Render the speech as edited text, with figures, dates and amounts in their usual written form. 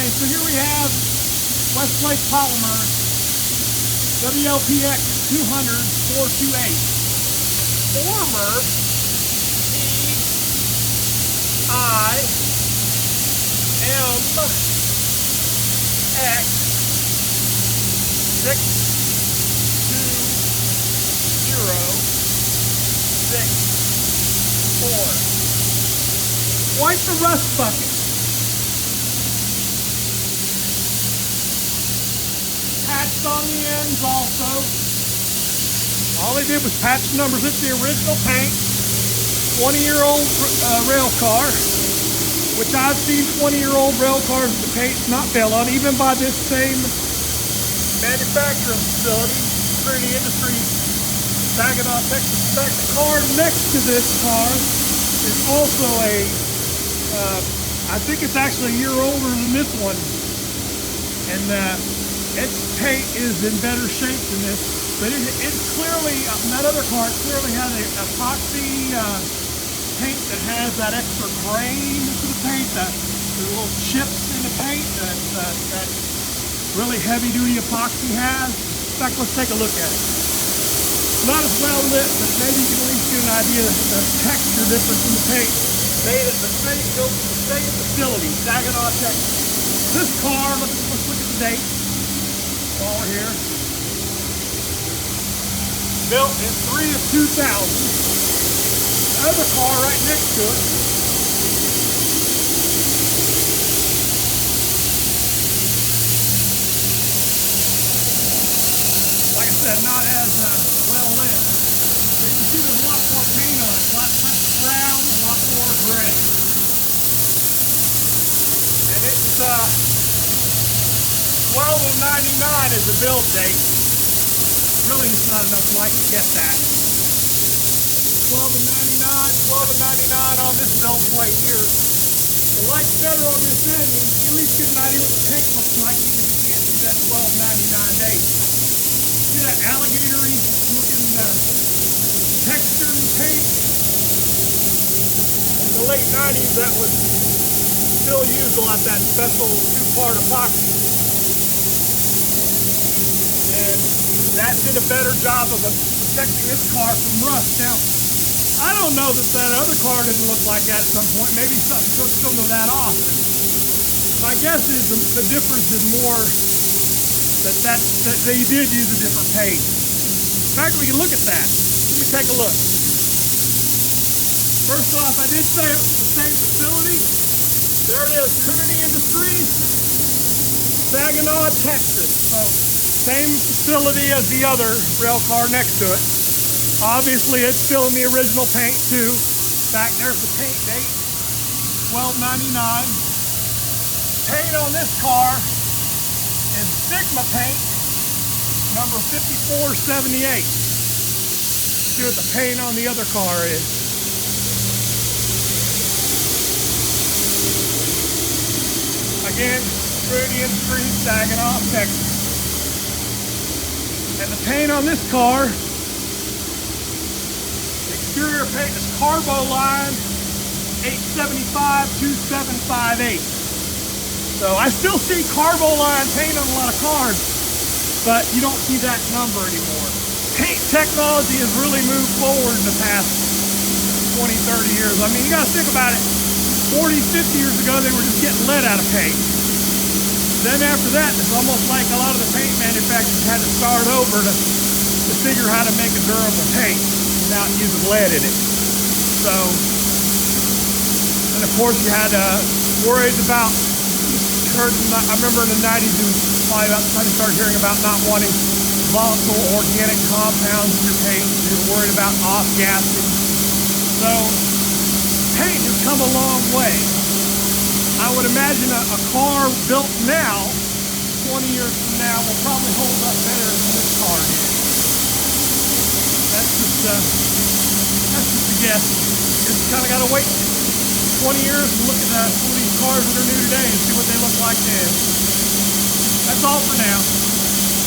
Okay, so here we have Westlake Polymer WLPX 200 428. Former PIMX 62064. Quite the rust bucket. Patched on the ends also. All they did was patch the numbers. It's the original paint. 20-year-old rail car, which I've seen 20-year-old rail cars with the paint's not fail on, even by this same manufacturing facility, Trinity Industries, Saginaw, Texas. In fact, the car next to this car is also I think it's actually a year older than this one. And its paint is in better shape than this, but it clearly, that other car clearly has an epoxy paint that has that extra grain to the paint, the little chips in the paint that really heavy duty epoxy has. In fact, let's take a look at it. It's not as well lit, but maybe you can at least get an idea of the texture difference in the paint. Made at the same, built at the same facility, Saginaw, Texas. This car, let's look at the date. While we're here, built in 3/2000. The other car right next to it, like I said, not as well lit. You can see there's a lot more paint on it, a lot less brown, a lot more gray, and it's 12/99 is the build date. Really, it's not enough light to get that. 12/99 on this build plate here. The light's better on this end. You can at least get an idea what the paint looks like, even if you can't see that 12/99 date. See that alligatory looking texture in the paint? In the late 90s, that was still used a lot, that special two-part epoxy. And that did a better job of protecting this car from rust. Now, I don't know that other car didn't look like that at some point. Maybe something took some of that off. My guess is the difference is more that they did use a different paint. In fact, we can look at that. Let me take a look. First off, I did say it was the same facility. There it is, Trinity Industries, Saginaw, Texas. So, same facility as the other rail car next to it. Obviously, it's still in the original paint too. In fact, there's the paint date, 12/99. Paint on this car is Sigma paint, number 5478. See what the paint on the other car is. Again, Trinity Industries, Saginaw, Texas. And the paint on this car, exterior paint is Carboline 875-2758. So I still see Carboline paint on a lot of cars, but you don't see that number anymore. Paint technology has really moved forward in the past 20, 30 years. I mean, you gotta think about it. 40, 50 years ago, they were just getting lead out of paint. Then after that, it's almost like a lot of the paint manufacturers had to start over to figure how to make a durable paint without using lead in it. So, and of course you had worries about, I remember in the 90s, it was probably about the time you started hearing about not wanting volatile organic compounds in your paint. You were worried about off-gassing. So, paint has come a long way. I would imagine a car built now, 20 years from now, will probably hold up better than this car did. That's just a guess. You just kind of got to wait 20 years and look at some of these cars that are new today and see what they look like then. That's all for now.